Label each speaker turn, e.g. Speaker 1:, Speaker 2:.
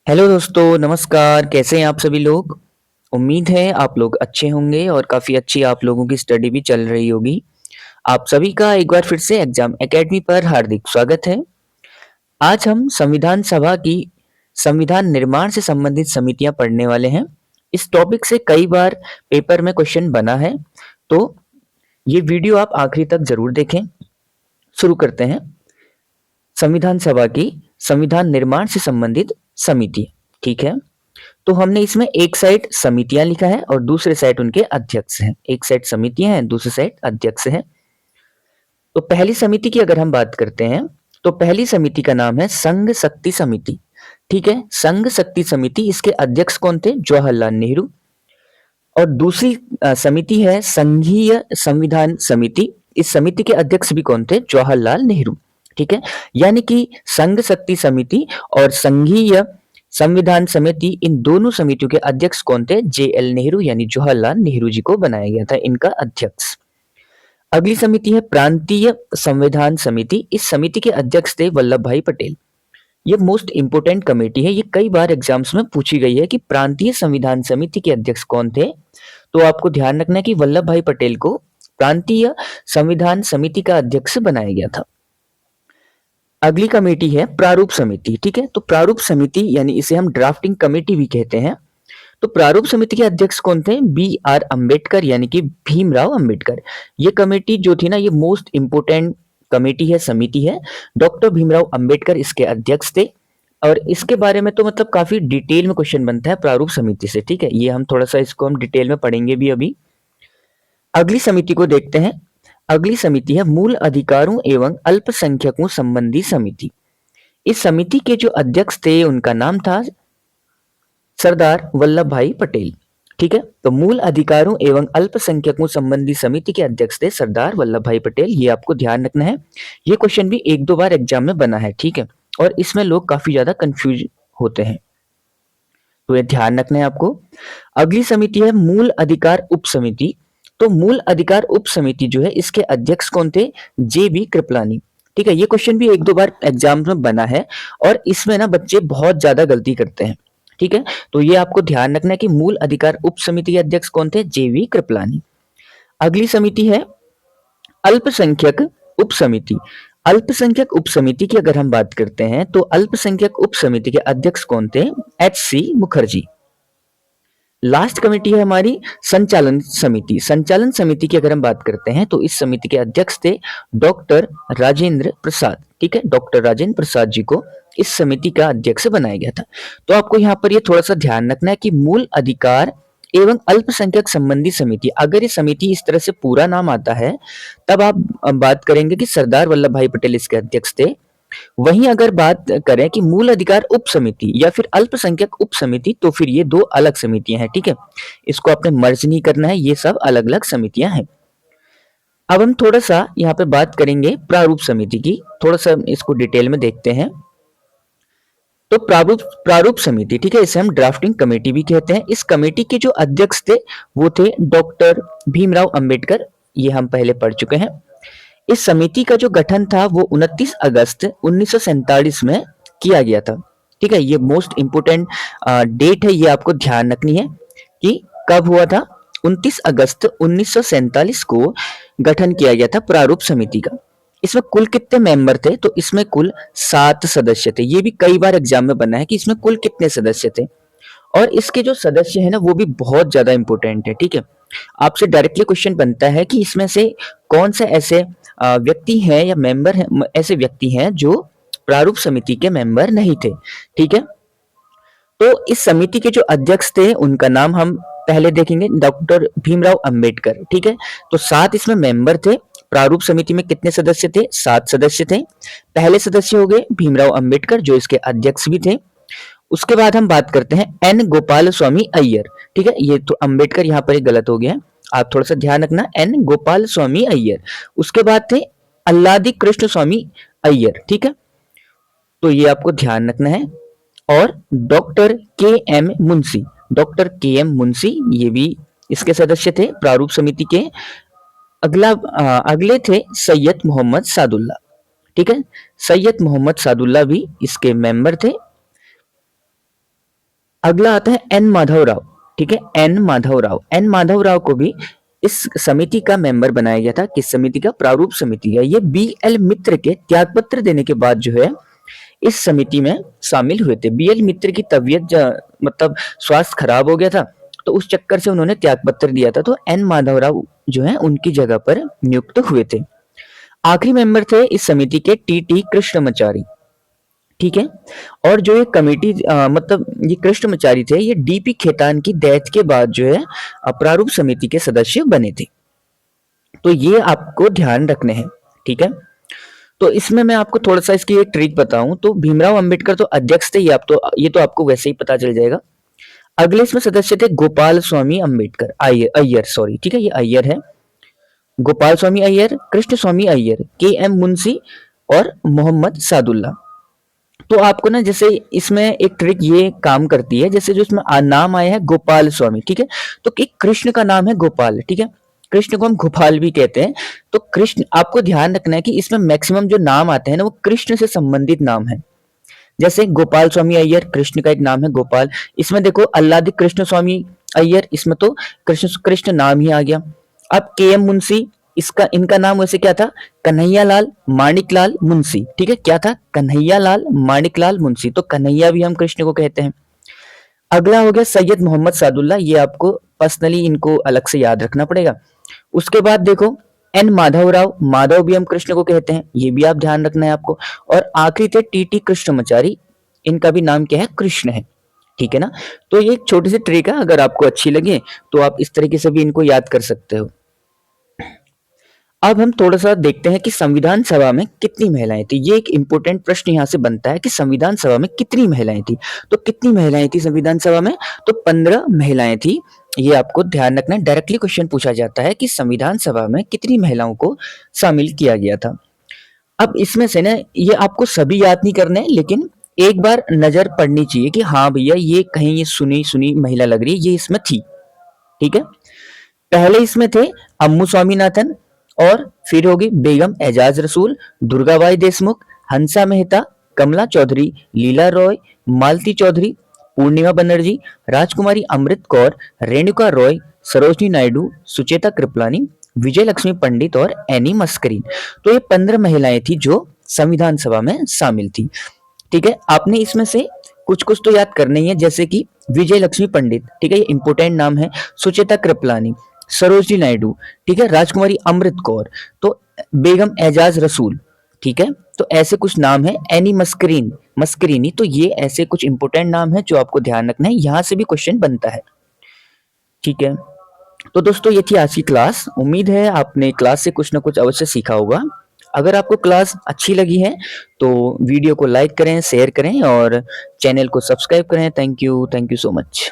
Speaker 1: Hello दोस्तों, नमस्कार। कैसे हैं आप सभी लोग? उम्मीद है आप लोग अच्छे होंगे और काफ़ी अच्छी आप लोगों की स्टडी भी चल रही होगी। आप सभी का एक बार फिर से एग्जाम एकेडमी पर हार्दिक स्वागत है। आज हम संविधान सभा की संविधान निर्माण से संबंधित समितियां पढ़ने वाले हैं। इस टॉपिक से कई बार पेपर में क्वेश्चन बना है, तो ये वीडियो आप आखिरी तक जरूर देखें। शुरू करते हैं। संविधान सभा की संविधान निर्माण से संबंधित समिति, ठीक है। तो हमने इसमें एक साइड समितियां लिखा है और दूसरे साइड उनके अध्यक्ष हैं। एक साइड समितियां हैं, दूसरे साइड अध्यक्ष हैं। तो पहली समिति की अगर हम बात करते हैं तो पहली समिति का नाम है संघ शक्ति समिति, ठीक है। संघ शक्ति समिति, इसके अध्यक्ष कौन थे? जवाहरलाल नेहरू। और दूसरी समिति है संघीय संविधान समिति। इस समिति के अध्यक्ष भी कौन थे? जवाहरलाल नेहरू, ठीक है। यानी कि संघ शक्ति समिति और संघीय संविधान समिति, इन दोनों समितियों के अध्यक्ष कौन थे? JL नेहरू, यानी जवाहरलाल नेहरू जी को बनाया गया था इनका अध्यक्ष। अगली समिति है प्रांतीय संविधान समिति। इस समिति के अध्यक्ष थे वल्लभ भाई पटेल। ये मोस्ट इंपोर्टेंट कमेटी है, ये कई बार एग्जाम्स में पूछी गई है कि प्रांतीय संविधान समिति के अध्यक्ष कौन थे। तो आपको ध्यान रखना है कि वल्लभ भाई पटेल को प्रांतीय संविधान समिति का अध्यक्ष बनाया गया था। अगली कमेटी है प्रारूप समिति, ठीक है। तो प्रारूप समिति यानी इसे हम ड्राफ्टिंग कमेटी भी कहते हैं। तो प्रारूप समिति के अध्यक्ष कौन थे? BR अम्बेडकर, यानी कि भीमराव अंबेडकर। ये कमेटी जो थी ना, ये मोस्ट इंपोर्टेंट कमेटी है, समिति है। डॉक्टर भीमराव अंबेडकर इसके अध्यक्ष थे। और इसके बारे में तो मतलब काफी डिटेल में क्वेश्चन बनता है प्रारूप समिति से, ठीक है। ये हम थोड़ा सा इसको हम डिटेल में पढ़ेंगे भी अभी। अगली समिति को देखते हैं। अगली समिति है मूल अधिकारों एवं अल्पसंख्यकों संबंधी समिति। इस समिति के जो अध्यक्ष थे उनका नाम था सरदार वल्लभ भाई पटेल, ठीक है। तो मूल अधिकारों एवं अल्पसंख्यकों संबंधी समिति के अध्यक्ष थे सरदार वल्लभ भाई पटेल। ये आपको ध्यान रखना है, ये क्वेश्चन भी एक दो बार एग्जाम में बना है, ठीक है। और इसमें लोग काफी ज्यादा कंफ्यूज होते हैं, तो ये ध्यान रखना है आपको। अगली समिति है मूल अधिकार उप समिति। तो मूल अधिकार उप समिति जो है, इसके अध्यक्ष कौन थे? JB कृपलानी, ठीक है। ये क्वेश्चन भी एक दो बार एग्जाम में बना है और इसमें ना बच्चे बहुत ज्यादा गलती करते हैं, ठीक है। तो ये आपको ध्यान रखना है कि मूल अधिकार उप समिति के अध्यक्ष कौन थे? JB कृपलानी। अगली समिति है अल्पसंख्यक उप समिति। अल्पसंख्यक उप समिति की अगर हम बात करते हैं तो अल्पसंख्यक उप समिति के अध्यक्ष कौन थे? HC मुखर्जी। लास्ट कमेटी है हमारी संचालन समिति। संचालन समिति की अगर हम बात करते हैं तो इस समिति के अध्यक्ष थे डॉक्टर राजेंद्र प्रसाद, ठीक है। डॉक्टर राजेंद्र प्रसाद जी को इस समिति का अध्यक्ष बनाया गया था। तो आपको यहाँ पर ये थोड़ा सा ध्यान रखना है कि मूल अधिकार एवं अल्पसंख्यक संबंधी समिति, अगर ये समिति इस तरह से पूरा नाम आता है तब आप बात करेंगे कि सरदार वल्लभ भाई पटेल इसके अध्यक्ष थे। वहीं अगर बात करें कि मूल अधिकार उप समिति या फिर अल्पसंख्यक उप समिति, तो फिर ये दो अलग समितियां हैं, ठीक है। इसको आपने मर्ज नहीं करना है, ये सब अलग अलग समितियां हैं। अब हम थोड़ा सा यहाँ पे बात करेंगे प्रारूप समिति की, थोड़ा सा इसको डिटेल में देखते हैं। तो प्रारूप प्रारूप समिति, ठीक है, इसे हम ड्राफ्टिंग कमेटी भी कहते हैं। इस कमेटी के जो अध्यक्ष थे वो थे डॉक्टर भीमराव अंबेडकर, ये हम पहले पढ़ चुके हैं। इस समिति का जो गठन था वो 29 अगस्त 1947 में किया गया था, ठीक है। ये मोस्ट इंपोर्टेंट डेट है, ये आपको ध्यान रखनी है कि कब हुआ था। 29 अगस्त 1947 को गठन किया गया था प्रारूप समिति का। इसमें कुल कितने मेंबर थे? तो इसमें कुल 7 सदस्य थे। ये भी कई बार एग्जाम में बना है कि इसमें कुल कितने सदस्य थे। और इसके जो सदस्य हैं ना, वो भी बहुत ज्यादा इंपॉर्टेंट है, ठीक है। आपसे डायरेक्टली क्वेश्चन बनता है कि इसमें से कौन से ऐसे व्यक्ति हैं या मेंबर हैं, ऐसे व्यक्ति हैं जो प्रारूप समिति के मेंबर नहीं थे, ठीक है। तो इस समिति के जो अध्यक्ष थे उनका नाम हम पहले देखेंगे, डॉक्टर भीमराव अंबेडकर, ठीक है। तो 7 इसमें मेंबर थे। प्रारूप समिति में कितने सदस्य थे? 7 सदस्य थे। पहले सदस्य हो गए भीमराव अंबेडकर, जो इसके अध्यक्ष भी थे। उसके बाद हम बात करते हैं N गोपाल स्वामी अय्यर, ठीक है। ये तो अंबेडकर यहाँ पर एक गलत हो गया है, आप थोड़ा सा ध्यान रखना। N गोपाल स्वामी अय्यर। उसके बाद थे अल्लादी कृष्ण स्वामी अय्यर, ठीक है। तो ये आपको ध्यान रखना है। और doctor KM Munshi, doctor KM Munshi ये भी इसके सदस्य थे प्रारूप समिति के। अगले थे सैयद मोहम्मद सादुल्ला, ठीक है। सैयद मोहम्मद सादुल्ला भी इसके मेंबर थे। अगला आता है एन माधव राव। ठीक है, एन माधव राव। एन माधव राव को भी इस समिति का मेंबर बनाया गया था। किस समिति का? प्रारूप समिति का। ये बी एल मित्र के त्यागपत्र देने के बाद जो है इस समिति में शामिल हुए थे। बी एल मित्र की तबीयत मतलब स्वास्थ्य खराब हो गया था, तो उस चक्कर से उन्होंने त्यागपत्र दिया था, तो एन माधव राव जो है उनकी जगह पर नियुक्त हुए थे। आखिरी मेंबर थे इस समिति के टी टी कृष्णमाचारी। ठीक है, और जो ये कमेटी मतलब ये कृष्णमाचारी थे, ये डीपी खेतान की डेथ के बाद जो है प्रारूप समिति के सदस्य बने थे। तो ये आपको ध्यान रखने हैं। ठीक है, तो इसमें मैं आपको थोड़ा सा इसकी एक ट्रिक बताऊं तो भीमराव अंबेडकर तो अध्यक्ष थे, ये तो आपको वैसे ही पता चल जाएगा। अगले इसमें सदस्य थे गोपाल स्वामी अंबेडकर, अय्यर सॉरी। ठीक है, ये अय्यर है। गोपाल स्वामी अय्यर, कृष्ण स्वामी अय्यर, के एम मुंशी और मोहम्मद सादुल्ला। तो आपको ना जैसे इसमें एक ट्रिक ये काम करती है, जैसे जो इसमें नाम आया है गोपाल स्वामी। ठीक है, तो एक कृष्ण का नाम है गोपाल। ठीक है, कृष्ण को हम गोपाल भी कहते हैं। तो कृष्ण, आपको ध्यान रखना है कि इसमें मैक्सिमम जो नाम आते हैं ना वो कृष्ण से संबंधित नाम है। जैसे गोपाल स्वामी अय्यर, कृष्ण का एक नाम है गोपाल। इसमें देखो अल्लादी कृष्ण स्वामी अय्यर, इसमें तो कृष्ण कृष्ण नाम ही आ गया। अब के एम मुंशी, इसका इनका नाम वैसे क्या था? कन्हैया लाल माणिक लाल मुंशी। ठीक है, क्या था? कन्हैया लाल माणिक लाल मुंशी। तो कन्हैया भी हम कृष्ण को कहते हैं। अगला हो गया सैयद मोहम्मद सादुल्ला। ये आपको पर्सनली इनको अलग से याद रखना पड़ेगा। उसके बाद देखो एन माधव राव, माधव भी हम कृष्ण को कहते हैं, ये भी आप ध्यान रखना है आपको। और आखिरी थे टी टी कृष्णमाचारी, इनका भी नाम क्या है? कृष्ण है। ठीक है ना, तो ये एक छोटी सी ट्रिक है, अगर आपको अच्छी लगे तो आप इस तरीके से भी इनको याद कर सकते हो। अब हम थोड़ा-सा देखते हैं कि संविधान सभा में कितनी महिलाएँ थी। ये एक इम्पोर्टेंट प्रश्न यहाँ से बनता है कि संविधान सभा में कितनी महिलाएँ थी? तो कितनी महिलाएँ थी संविधान सभा में? तो 15 महिलाएँ थी। ये आपको ध्यान रखना है, डायरेक्टली क्वेश्चन पूछा जाता है कि संविधान सभा में कितनी महिलाओं को शामिल किया गया था। अब इसमें से ना ये आपको सभी याद नहीं करने हैं, लेकिन एक बार नज़र पड़नी चाहिए कि हाँ भैया ये कहीं ये सुनी-सुनी महिला लग रही है, ये इसमें थी। ठीक है? पहले इसमें थे अम्मू स्वामीनाथन, और फिर होगी बेगम एजाज रसूल, दुर्गाबाई देशमुख, हंसा मेहता, कमला चौधरी, लीला रॉय, मालती चौधरी, पूर्णिमा बनर्जी, राजकुमारी अमृत कौर, रेणुका रॉय, सरोजनी नायडू, सुचेता कृपलानी, विजय लक्ष्मी पंडित और एनी मस्करीन। तो ये 15 महिलाएं थी जो संविधान सभा में शामिल थी। ठीक है, आपने इसमें से कुछ कुछ तो याद करना ही है, जैसे कि विजय लक्ष्मी पंडित। ठीक है, ये इंपोर्टेंट नाम है। सुचेता कृपलानी, सरोजनी नायडू, ठीक है, राजकुमारी अमृत कौर, तो बेगम एजाज रसूल। ठीक है, तो ऐसे कुछ नाम है। एनी मस्करीनी, तो ये ऐसे कुछ इंपोर्टेंट नाम है जो आपको ध्यान रखना है, यहां से भी क्वेश्चन बनता है। ठीक है, तो दोस्तों ये थी आज की क्लास। उम्मीद है आपने क्लास से कुछ ना कुछ अवश्य सीखा होगा। अगर आपको क्लास अच्छी लगी है तो वीडियो को लाइक करें, शेयर करें और चैनल को सब्सक्राइब करें। Thank you so much.